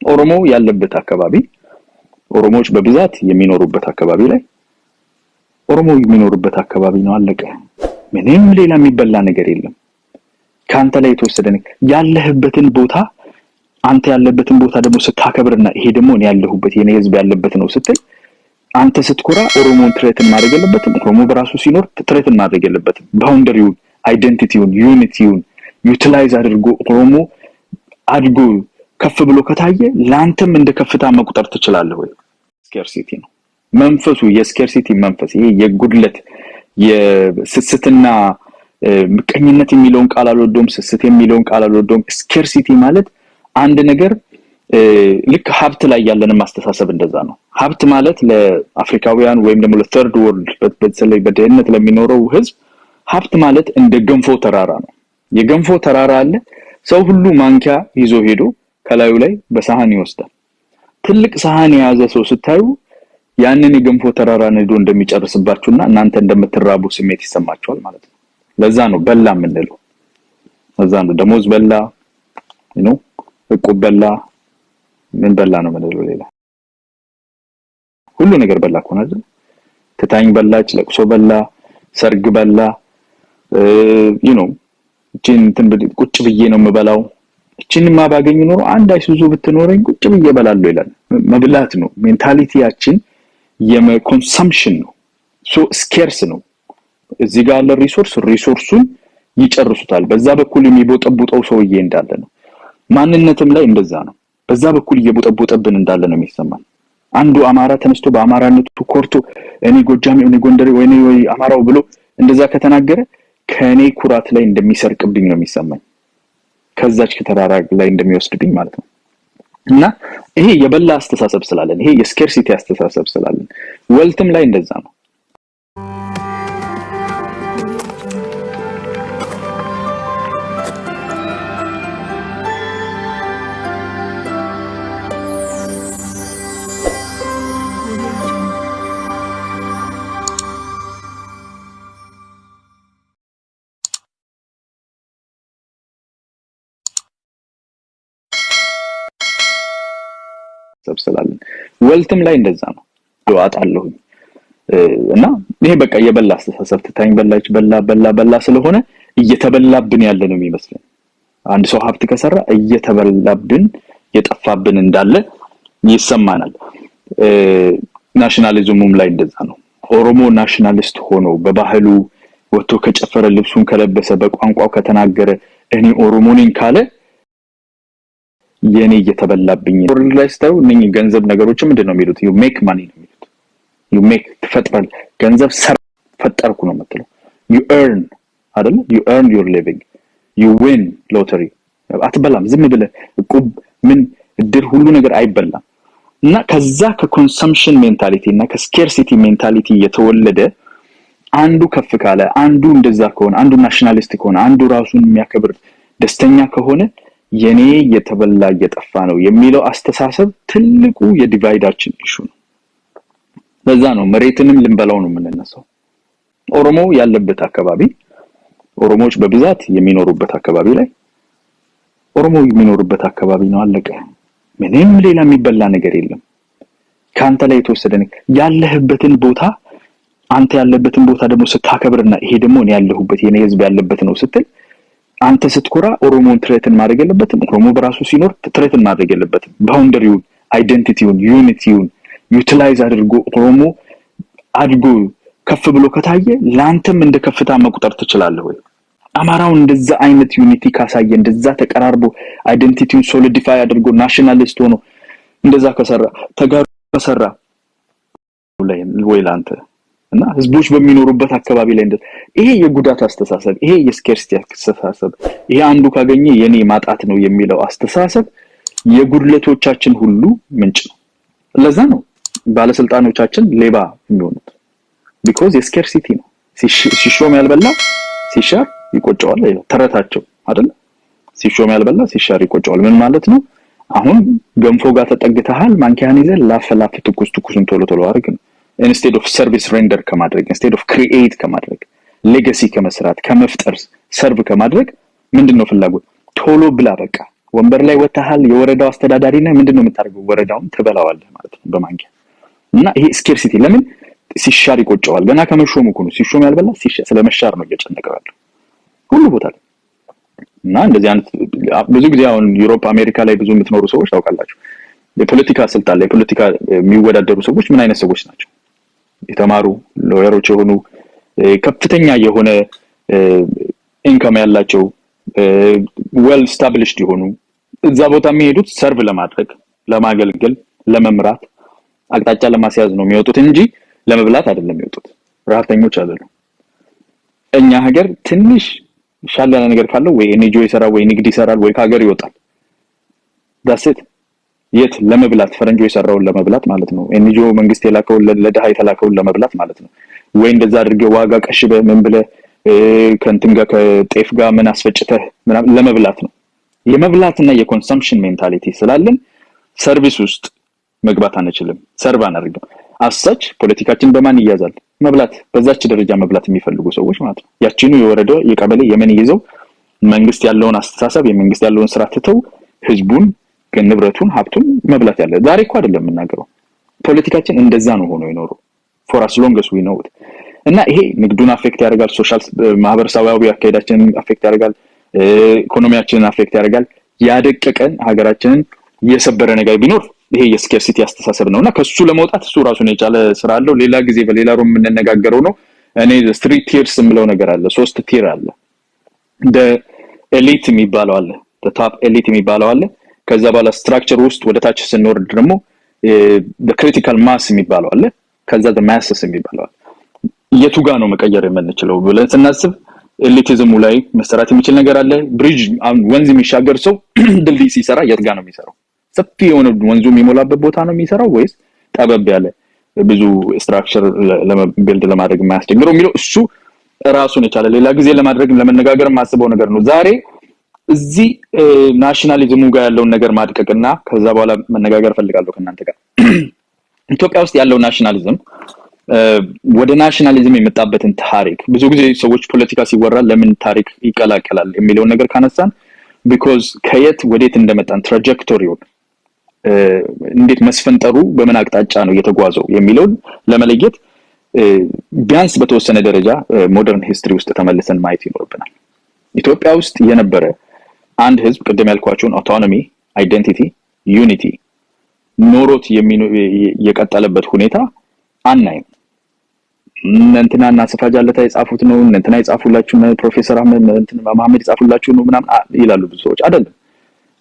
ኦሮሞ ያለበት አካባቢ ኦሮሞዎች በብዛት የሚኖሩበት አካባቢ ላይ ኦሮሞ የሚኖርበት አካባቢ ነው አለቀ ምንም ሌላ የሚበላ ነገር የለም ካንተ ላይ የተወሰደ ያለህበትን ቦታ አንተ ያለበትን ቦታ ደግሞ ስታከብርና ይሄ ደግሞ እኔ ያለሁበት የኔ ህዝብ ያለበት ነው ስትል አንተ ስትኮራ ኦሮሞን ትሬትን ማድረግ የለበትም ኦሮሞ በራሱ ሲኖር ትሬትን ማድረግ የለበትም ባውንደሪውን አይደንቲቲውን ዩኒቲውን ዩቲላይዝ አድርጎ ኦሮሞ አድጎ ከፍ ብሎ ከታየ ላንተም እንደ ከፍታ መቁጠር ትችላለህ ወይ ስኬርሲቲ ነው መንፈሱ የስኬርሲቲ መንፈስ ይሄ የጉድለት የስስትና ምቀኝነት የሚለውን ቃል አልወደውም ስስት የሚለውን ቃል አልወደውም ስኬርሲቲ ማለት አንድ ነገር ልክ ሀብት ላይ ያለን ማስተሳሰብ እንደዛ ነው ሀብት ማለት ለአፍሪካውያን ወይም ደግሞ ለተርድ ወርልድ በተለይ በደህንነት ለሚኖረው ህዝብ ሀብት ማለት እንደ ገንፎ ተራራ ነው የገንፎ ተራራ አለ ሰው ሁሉ ማንኪያ ይዞ ሄዶ ከላዩ ላይ በሳህን ይወስዳል ትልቅ ሳህን የያዘ ሰው ስታዩ ያንን የገንፎ ተራራ ነዶ እንደሚጨርስባችሁና እናንተ እንደምትራቡ ስሜት ይሰማችኋል ማለት ነው ለዛ ነው በላ ምንለው ለዛ ነው ደሞዝ በላ እቁብ በላ ምን በላ ነው ምንለው ሌላ ሁሉ ነገር በላ ኮን አይደል ተታኝ በላች ለቅሶ በላ ሰርግ በላ እንትን ቁጭ ብዬ ነው የምበላው እቺንማ ባገኝ ኖሮ አንድ አይሱዙ ብትኖረኝ ቁጭ ብዬ በላለሁ ይላል መብላት ነው ሜንታሊቲያችን የኮንሰምፕሽን ነው ሶ ስኬርስ ነው እዚህ ጋር ያለ ሪሶርሱን ይጨርሱታል በዛ በኩል የሚቦጠቡጠው ሰውዬ እንዳለ ነው ማንነትም ላይ እንደዛ ነው በዛ በኩል እየቦጠቦጠብን እንዳለ ነው የሚሰማን አንዱ አማራ ተነስቶ በአማራነቱ ኮርቶ እኔ ጎጃም እኔ ጎንደሬ ወይ አማራው ብሎ እንደዛ ከተናገረ ከኔ ኩራት ላይ እንደሚሰርቅብኝ ነው የሚሰማኝ ከዛች ከተራራ ላይ እንደሚወስድብኝ ማለት ነው እና ይሄ የበላ አስተሳሰብ ስላለን ይሄ የስኬርሲቲ አስተሳሰብ ስላለን ወልትም ላይ እንደዛ ነው ሰብስላለን ወልትም ላይ እንደዛ ነው ዱአጣለሁ እና ይሄ በቃ የበላ አስተሳሰብ ተታኝ በላች በላ ስለሆነ እየተበላብን ያለ ነው የሚመስለው አንድ ሰው ሀብት ከሰራ እየተበላብን የጠፋብን እንዳለ ይሰማናል ናሽናሊዝሙም ላይ እንደዛ ነው ኦሮሞ ናሽናሊስት ሆኖ በባህሉ ወጥቶ ከጨፈረ ልብሱን ከለበሰ በቋንቋው ከተናገረ እኔ ኦሮሞ ነኝ ካለ የኔ እየተበላብኝ ሪላይስታው ነኝ ገንዘብ ነገሮች ምንድነው የሚሉት you make money ነው የሚሉት you make ተፈጥሯል ገንዘብ ፈጠርኩ ነው የምትለው you earn አይደል you earn your living you win lottery አትበላም ዝም ብለህ ቁብ ምን እድል ሁሉ ነገር አይበላም እና ከዛ ከኮንሰምፕሽን ሜንታሊቲ እና ከስኬርሲቲ ሜንታሊቲ የተወለደ አንዱ ከፍ ካለ አንዱ እንደዛ ከሆነ አንዱ ናሽናሊስት ከሆነ አንዱ ራሱን የሚያከብር ደስተኛ ከሆነ የኔ የተበላ እየጠፋ ነው የሚለው አስተሳሰብ ትልቁ የዲቫይዳችን ኢሹ ነው ለዛ ነው መሬትንም ልንበላው ነው የምንነሳው ኦሮሞ ያለበት አካባቢ ኦሮሞዎች በብዛት የሚኖሩበት አካባቢ ላይ ኦሮሞ የሚኖርበት አካባቢ ነው አለቀ ምንም ሌላ የሚበላ ነገር የለም ካንተ ላይ የተወሰደ ያለህበትን ቦታ አንተ ያለበትን ቦታ ደግሞ ስታከብርና ይሄ ደግሞ እኔ ያለሁበት የኔ ህዝብ ያለበት ነው ስትል አንተ ስትኮራ ኦሮሞን ትሬትን ማድረግ የለበትም ኦሮሞ በራሱ ሲኖር ትሬትን ማድረግ የለበትም ባውንደሪውን አይደንቲቲውን ዩኒቲውን ዩቲላይዝ አድርጎ ኦሮሞ አድጎ ከፍ ብሎ ከታየ ላንተም እንደ ከፍታ መቁጠር ትችላለህ ወይ አማራው እንደዛ አይነት ዩኒቲ ካሳየ እንደዛ ተቀራርቦ አይደንቲቲውን ሶሊዲፋይ አድርጎ ናሽናሊስት ሆኖ እንደዛ ከሰራ ተጋሩ ከሰራ ወይ ላንተ እና ህዝቦች በሚኖሩበት አካባቢ ላይ ይሄ የጉዳት አስተሳሰብ ይሄ የስኬርሲቲ አስተሳሰብ ይሄ አንዱ ካገኘ የኔ ማጣት ነው የሚለው አስተሳሰብ የጉድለቶቻችን ሁሉ ምንጭ ነው ለዛ ነው ባለስልጣኖቻችን ሌባ የሚሆኑት because የስኬርሲቲ ነው ሲሾም ያልበላ ሲሻር ይቆጨዋል ተረታቸው አይደል ሲሾም ያልበላ ሲሻር ይቆጨዋል ምን ማለት ነው አሁን ገንፎ ጋር ተጠግተሃል ማንኪያን ይዘህ ላፈላፍ ትኩስን ቶሎ አድርግ instead of service render ከማድረግ instead of create ከማድረግ legacy ከመስራት ከመፍጠር ሰርቭ ከማድረግ ምንድነው ፍላጎት ቶሎ ብላ በቃ ወንበር ላይ ወጣሃል የወረዳው አስተዳዳሪ ነህ ምንድነው የምታደርገው ወረዳውን ትበላዋለህ ማለት ነው በማንኪያ እና ይሄ ስኬርሲቲ ለምን ሲሻር ይቆጨዋል ገና ከመሾሙ ነው ሲሾም ያልበላ ስለመሻር ነው እየጨነቀው ያለው ሁሉ ቦታ ላይ እና እንደዚህ አይነት ብዙ ጊዜ አሁን ዩሮፕ አሜሪካ ላይ ብዙ የምትኖሩ ሰዎች ታውቃላችሁ የፖለቲካ ስልጣን ላይ ፖለቲካ የሚወዳደሩ ሰዎች ምን አይነት ሰዎች ናቸው የተማሩ ሎየሮች የሆኑ ከፍተኛ የሆነ ኢንካም ያላቸው ዌል ስታብሊሽድ የሆኑ እዛ ቦታ የሚሄዱት ሰርቭ ለማድረግ ለማገልገል ለመምራት አቅጣጫ ለማስያዝ ነው የሚወጡት እንጂ ለመብላት አይደለም የሚወጡት ራተኞች አይደሉም እኛ ሀገር ትንሽ ሻል ያለ ነገር ካለው ወይ ኤንጂኦ ይሰራል ወይ ንግድ ይሰራል ወይ ከሀገር ይወጣል ዳሴት የት ለመብላት ፈረንጆ ይሰራው ለመብላት ማለት ነው ኤንጂኦ መንግስት የላከው ለደሃ የተላከው ለመብላት ማለት ነው ወይ እንደዛ አድርገው ዋጋ ቀሽበ ምን ብለ ከንትን ጋር ከጤፍ ጋር ምን አስፈጭተህ ምናምን ለመብላት ነው የመብላትና የኮንሰምፕሽን ሜንታሊቲ ስላለን ሰርቪስ ውስጥ መግባት አንችልም ሰርቭ አናደርግም አሰች ፖለቲካችን በማን ይያዛል መብላት በዛች ደረጃ መብላት የሚፈልጉ ሰዎች ማለት ነው ያቺኑ የወረደው የቀበሌ የምን ይዘው መንግስት ያለውን አስተሳሰብ የመንግስት ያለውን ስራ ተተው ህዝቡን ከንብረቱን ሀብቱን መብላት ያለ ዛሬ እኮ አይደለም የምናገረው ፖለቲካችን እንደዛ ነው ሆኖ ይኖረው for as long as we know it እና ይሄ ንግዱን አፌክት ያደርጋል ሶሻል ማህበረሰባዊ አካሄዳችንን አፌክት ያደርጋል ኢኮኖሚያችንን አፌክት ያደርጋል ያደቀቀን ሀገራችንን የሰበረ ነገር ቢኖር ይሄ የስኬርሲቲ አስተሳሰብ ነውና ከሱ ለመውጣት እሱ ራሱን የቻለ ስራ አለው ሌላ ጊዜ በሌላ ሩም የምንነጋገረው ነው እኔ ስትሪት ቲርስ የምለው ነገር አለ 3 ቲር አለ the elite የሚባለው አለ the top elite የሚባለው አለ ከዛ በኋላ ስትራክቸር ውስጥ ወደ ታች ስንወርድ ደግሞ the critical mass የሚባለው አለ ከዛ the masses የሚባለው አለ የቱ ጋር ነው መቀየር የምንችለው ብለን ስናስብ ኤሊቲዝሙ ላይ መሰራት የሚችል ነገር አለ ብሪጅ ወንዝ የሚሻገር ሰው ድልድይ ሲሰራ የት ጋር ነው የሚሰራው ሰፊ የሆነ ወንዙ የሚሞላበት ቦታ ነው የሚሰራው ወይስ ጠበብ ያለ ብዙ ስትራክቸር ለቢልድ ለማድረግ የማያስቸግረው የሚለው እሱ ራሱን የቻለ ሌላ ጊዜ ለማድረግ ለመነጋገር ማስበው ነገር ነው ዛሬ እዚህ ናሽናሊዝሙ ጋር ያለውን ነገር ማድቀቅና ከዛ በኋላ መነጋገር ፈልጋለሁ ከናንተ ጋር ኢትዮጵያ ውስጥ ያለው ናሽናሊዝም ወደ ናሽናሊዝም የመጣበትን ታሪክ ብዙ ጊዜ ሰዎች ፖለቲካ ሲወራ ለምን ታሪክ ይቀላቀላል የሚለው ነገር ካነሳን because ከየት ወዴት እንደመጣን ትራጀክቶሪውን እንዴት መስፈንጠሩ በምን አቅጣጫ ነው የተጓዘው የሚለው ለመለየት ቢያንስ በተወሰነ ደረጃ ሞደርን ሂስትሪ ውስጥ ተመልሰን ማየት ይኖርብናል ኢትዮጵያ ውስጥ የነበረ አንድ ህዝብ ቀደም ያልኳቸውን አውቶኖሚ አይደንቲቲ ዩኒቲ ኖሮት የቀጠለበት ሁኔታ አናይም እንትና ሰፋጃለታ የጻፉት ነው እንትና የጻፉላችሁ ነው ፕሮፌሰር መሐመድ የጻፉላችሁ ነው ምናምን ይላሉ ብዙ ሰዎች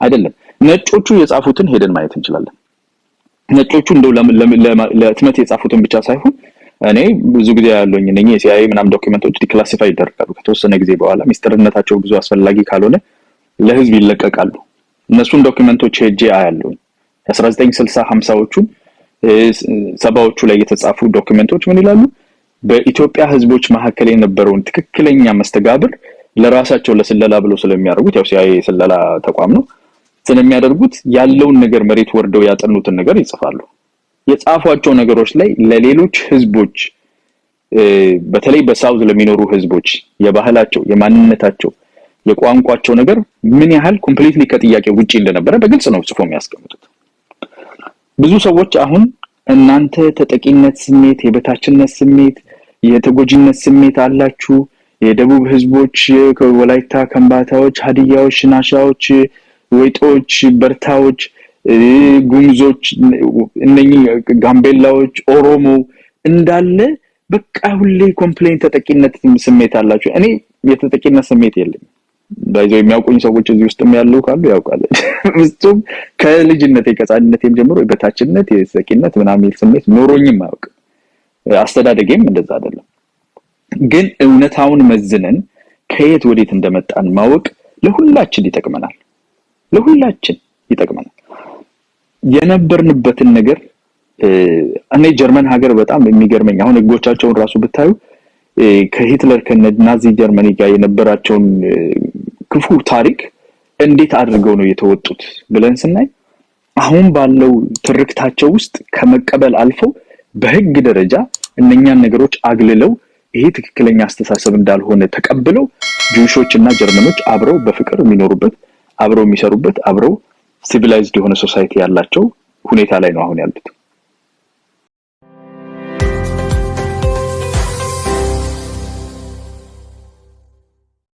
አይደለም ነጮቹ የጻፉትን ሄደን ማየት እንችላለን ነጮቹ እንደው ለህትመት የጻፉትን ብቻ ሳይሆን እኔ ብዙ ጊዜ ያለኝ ነኝ የሲአይኤ ምናምን ዶክመንቶች ዲክላሲፋይ ይደረጋሉ ከተወሰነ ጊዜ በኋላ ሚስጥርነታቸው ብዙ አስፈላጊ ካልሆነ ለህዝብ ይለቀቃሉ እነሱን ዶክመንቶች ሄጄ አያለሁ 1960 50ዎቹን 70ዎቹ ላይ የተጻፉ ዶክመንቶች ምን ይላሉ በኢትዮጵያ ህዝቦች መካከለ የነበረውን ትክክለኛ መስተጋብር ለራሳቸው ለስለላ ብሎ ስለሚያደርጉት ያው ሲአይኤ ስለላ ተቋም ነው ስለሚያደርጉት ያለውን ነገር መሬት ወርደው ያጠኑትን ነገር ይጽፋሉ የጻፏቸው ነገሮች ላይ ለሌሎች ህዝቦች በተለይ በሳውዝ ለሚኖሩ ህዝቦች የባህላቸው የማንነታቸው የቋንቋቸው ነገር ምን ያህል ኮምፕሊትሊ ከጥያቄ ውጪ እንደነበረ በግልጽ ነው ጽፎ የሚያስቀምጡት ብዙ ሰዎች አሁን እናንተ ተጠቂነት ስሜት የበታችነት ስሜት የተጎጂነት ስሜት አላችሁ የደቡብ ህዝቦች ከወላይታ ከምባታዎች ሀዲያዎች ናሻዎች ወይጦች በርታዎች ጉምዞች እነኚህ ጋምቤላዎች ኦሮሞ እንዳለ በቃ ሁሌ ኮምፕሌን ተጠቂነት ስሜት አላችሁ እኔ የተጠቂነት ስሜት የለም ባይዘው የሚያውቁኝ ሰዎች እዚህ ውስጥም ያለው ካሉ ያውቃሉ ፍጹም ከልጅነቴ ከጻድነቴም ጀምሮ በታችነት የሰቂነት ምናምን ስሜት ኖሮኝም አያውቅ አስተዳደጌም እንደዛ አይደለም ግን እውነታውን መዝነን ከየት ወዴት እንደመጣን ማወቅ ለሁላችን ይጠቅመናል የነበርንበትን ነገር እኔ ጀርመን ሀገር በጣም የሚገርመኝ አሁን ህጎቻቸውን ራሱ ብታዩ ከሂትለር ከናዚ ጀርመኒ ጋር የነበራቸውን ክፉ ታሪክ እንዴት አድርገው ነው የተወጡት ብለን ስናይ አሁን ባለው ትርክታቸው ውስጥ ከመቀበል አልፈው በህግ ደረጃ እነኛን ነገሮች አግልለው ይሄ ትክክለኛ አስተሳሰብ እንዳልሆነ ተቀብለው ጁሾችና ጀርመኖች አብረው በፍቅር የሚኖሩበት አብረው የሚሰሩበት አብረው ሲቪላይዝድ የሆነ ሶሳይቲ ያላቸው ሁኔታ ላይ ነው አሁን ያሉት